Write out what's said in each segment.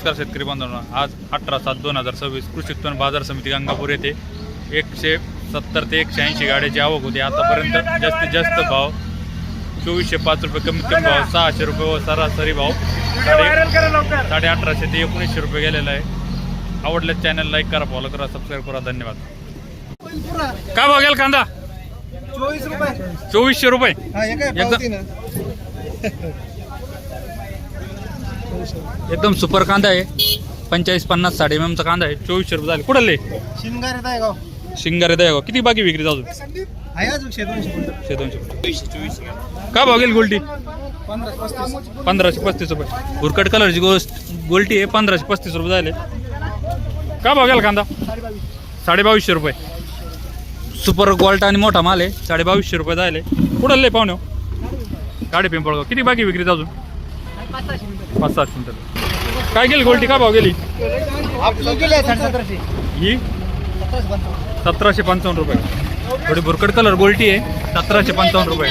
नमस्कार शेतकरी बांधवांनो, आज 18/7/2026 कृषी उत्पन्न बाजार समिती गंगापूर येथे 170 ते 180 गाड्याची आवक होती। आतापर्यंत जास्तीत जास्त भाव 2405 रुपये, कमीत कमी भाव 600 रुपये व सरासरी भाव 1850 ते 1900 रुपये गेलेला आहे। आवडल्यास चॅनल लाईक करा, फॉलो करा, सबस्क्राईब करा। धन्यवाद। काय भाव गेला कांदा? 2400 रुपये। एकदम सुपर कांदा आहे। 45-50 साडे चा कांदा आहे। 2400 रुपये झाले। कुठले? शिंगारे दयागाव। किती बाकी विक्री जाऊ? 100-200। काय भाव गेली गोल्टी? 1535 रुपये। भुरकट कलरची गोल्टी आहे। 1535 रुपये झाले। काय भाव गेला कांदा? 2250 रुपये। सुपर गोल्ट आणि मोठा माल आहे। 2250 रुपये झाले। कुठले पाहुणे? गाडी पिंपळगाव। किती बाकी विक्री जाऊ? 5-7 क्विंटल। काय गेली गोल्टी? काय भाव गेली? ही 1755 रुपये। थोडी भुरकट कलर गोल्टी आहे। 1755 रुपये।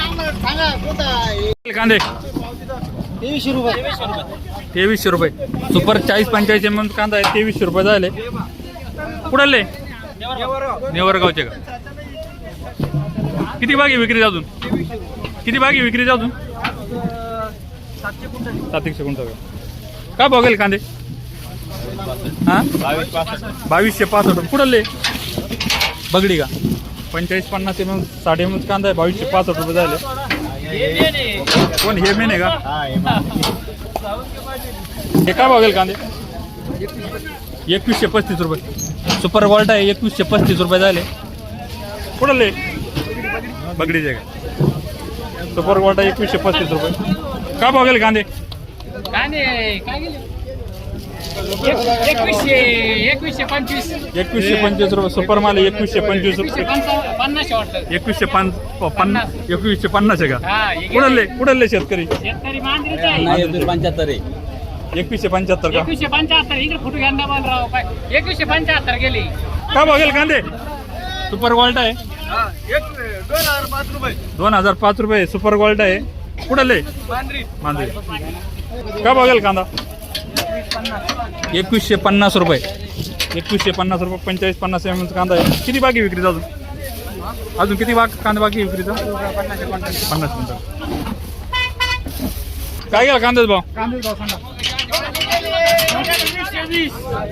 कांदे 2300 रुपये। सुपर 40-45 mm कांदा आहे। 2300 रुपये झाले। कुठले? नेवरगावचे का? किती बाकी विक्री अजून? किती बाकी विक्री अजून? 700 क्विंटल। काय भाव गेले कांदे? हां 2265 रुपये। कुठले? बगडी का? 45-50 mm 60 mm कांदा आहे। 2265 रुपये झाले। कोण हे मेन का? हे काय भाव गेले कांदे? 2135 रुपये। सुपर गोल्ट आहे। 2135 रुपये झाले। कुठले? बगडीचे का? सुपर गोल्ट आहे। 2135 रुपये। काय भाव गेले कांदे? 2125 रुपये। सुपर माल 2125 रुपये। 2150 आहे का? कुठले शेतकरी? 2175 का? 2175 गेली। काय भाव गेले कांदे? सुपर गोल्ट आहे। 2005 रुपये। सुपर गोल्ट आहे। कुठले? मांजरी। काय भाव गेला कांदा? 2150 रुपये। 2150 रुपये। 45-50 mm कांदा आहे। किती बाकी विक्री अजून? अजून किती कांदा बाकी विक्रीचा? 50 क्विंटल। काय गेला कांद्याचा भाव?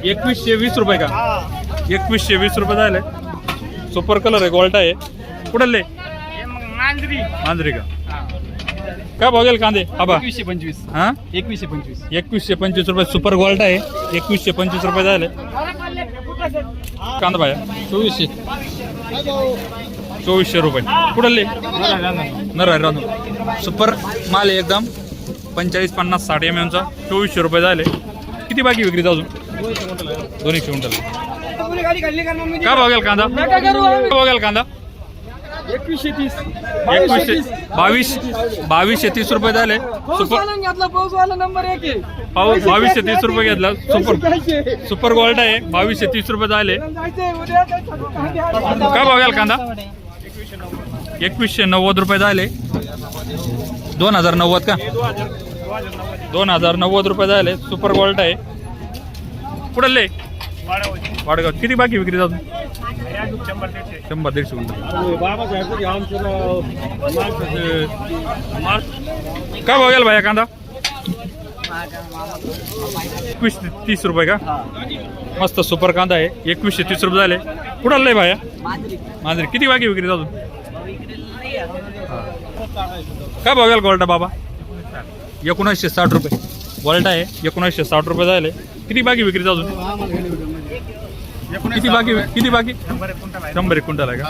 2120 रुपये का? 2120 रुपये झाले। सुपर कलर आहे। गोल्ट आहे। कुठले? मांजरी का? काय भाव गेले कांदे? आबा 2125। हां 2125 रुपये। सुपर गोल्ट आहे। 2125 रुपये झाले। कांदा भाया 2400 रुपये। कुठले? नरारी रानू। सुपर माल आहे एकदम। 45-50 60 mm चा। 2400 रुपये झाले। किती बाकी विक्री अजून? 200 क्विंटल। काय भाव गेला कांदा? काय भाव गेला कांदा? 2230 रुपये झाले। सुपर 2230 रुपये घेतला। सुपर गोल्ड आहे। 2230 रुपये झाले। काय भाव गेला कांदा? 2190 रुपये झाले। 2090 का? 2090 रुपये झाले। सुपर गोल्ड आहे। कुठले? वाडगाव। किती बाकी विक्री अजून? 100-150 क्विंटल। काय भाव गेला भाया कांदा? 2130 रुपये का? मस्त सुपर कांदा आहे। 2130 रुपये झाले। कुठला आहे भाया? मांजरी। किती बाकी विक्री अजून? काय भाव गेला गोल्टा बाबा? 1960 रुपये। गोल्टा आहे। 1960 रुपये झाले। किती बाकी विक्री अजून? किती बाकी? 100 क्विंटल आहे का?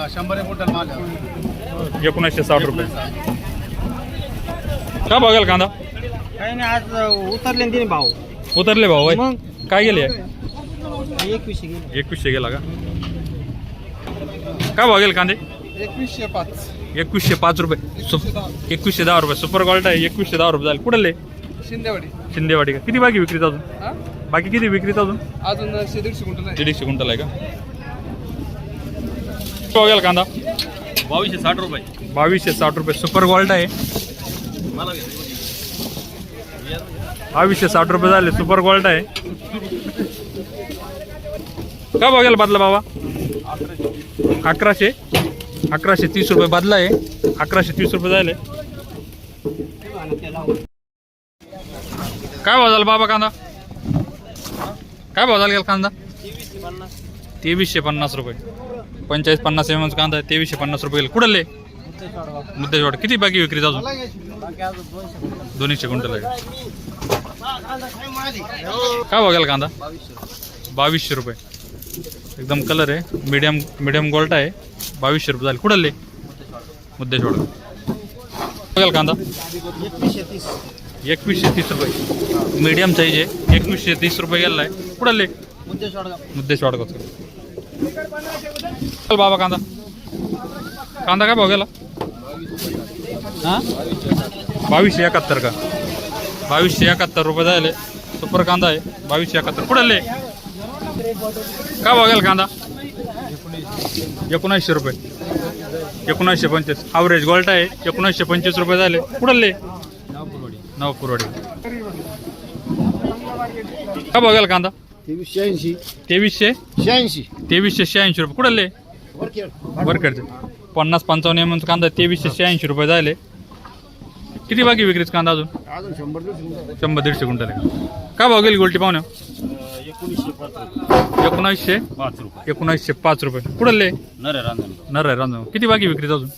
1960 रुपये। काय भाव गेला कांदा? काही नाही, आज उतरले 3 भाव। उतरले भाव आहे। मग काय गेले? 2100 गेला का? काय भाव गेला कांदे? 2105 रुपये। 2110 रुपये। सुपर गोल्ट आहे। 2110 रुपये झाले। कुठले? शिंदेवाडी का? किती बाकी विक्रीत अजून? बाकी किती विक्रीत अजून? 150 क्विंटल आहे का? भाव गेला कांदा? 2260 रुपये। 2260 रुपये। सुपर गोल्ट आहे। 2260 रुपये झाले. सुपर गोल्ड आहे. का बघायला बदला बाबा? 1130 रुपये बदला आहे. 1130 रुपये झाले. काय भाव झाला बाबा कांदा? काय भाव झाला गेला कांदा? 2350 रुपये. 45-50 mm कांदा आहे. 2350 रुपये गेले. कुठले? मुद्देवाड. किती बाकी विक्रीचा अजून? 200 क्विंटल आहे. काय भाव गेला कांदा? 2200 रुपये. एकदम कलर आहे. मीडियम गोल्ड आहे. 2200 रुपये झाले. कुठले? मुद्देवाड. गेला कांदा? 2130 रुपये. मीडियम साईज आहे. 2130 रुपये गेला आहे. कुठले? मुद्देवाड. चल बाबा कांदा काय भाव गेला? हां 2271 का? 2271 रुपये झाले. सुपर कांदा आहे. 2271. कुठले? काय भाव गेला कांदा? 1900 रुपये. 1925. ॲव्हरेज गोल्ड आहे. 1925 रुपये झाले. कुठले? नवपुरवाडी. काय भाव गेला कांदा? 2386 रुपये. कुठले? वरकडचे. 50-55 mm कांदा 2386 रुपये झाले. किती बाकी विक्रीच कांदा अजून? 100-150 क्विंटल आहे. काय भाव गेली गोल्टी पाहुण्या? 1905 रुपये. कुठले? नर आहे रांजण. किती बाकी विक्रीच अजून?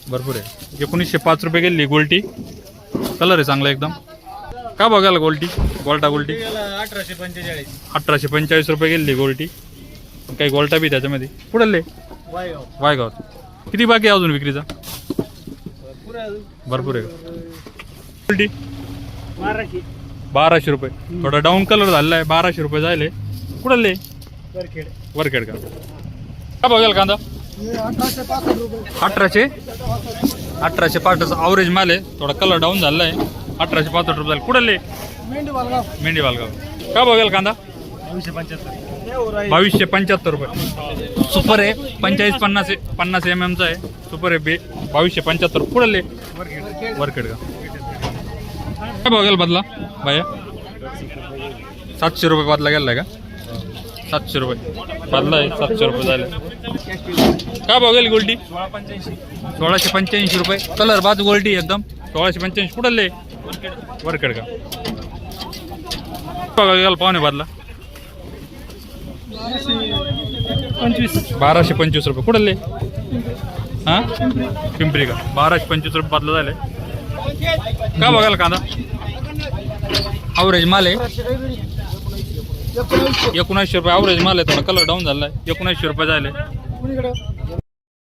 भरपूर आहे. 1905 रुपये गेली गोल्टी. कलर आहे चांगला एकदम. काय भाव गेला गोल्टी? गोल्टी 1845 रुपये गेली गोल्टी. काही गोल्टा बी त्याच्यामध्ये. कुठले? वायगाव. किती बाकी आहे अजून विक्रीचा? भरपूर आहे. गोल्टी 1200 रुपये. थोडा डाऊन कलर झालेला आहे. 1200 रुपये झाले. कुठले? वरखेड का? काय भाव गेला कांदा? 1805 ॲव्हरेज माल आहे. थोडा कलर डाऊन झालेला आहे. 1865 रुपये झाले. कुठले? मेंढी वालगाव. काय भाव गेला कांदा? 2275 रुपये. सुपर आहे. 45-50 mm चा आहे. सुपर आहे. 2275. कुठले? वरखेड का? काय भाव गेला बदला बाया? 700 रुपये बदला गेला का? 700 रुपये बदला आहे. 700 रुपये झाले. काय भाव गेली गोल्टी? 1685 रुपये. कलर बाजू गोल्टी एकदम. 1685. कुठले? वरखेड का? बघा गेला पाहुणे बदला 1225 रुपये. कुठले? हां पिंपरी का? 1225 रुपये बदला झाले. का बघायला कांदा? ॲव्हरेज माल आहे. 1900 रुपये ॲव्हरेज माल आहे. थोडा कलर डाऊन झाला आहे. 1900 रुपये झाले.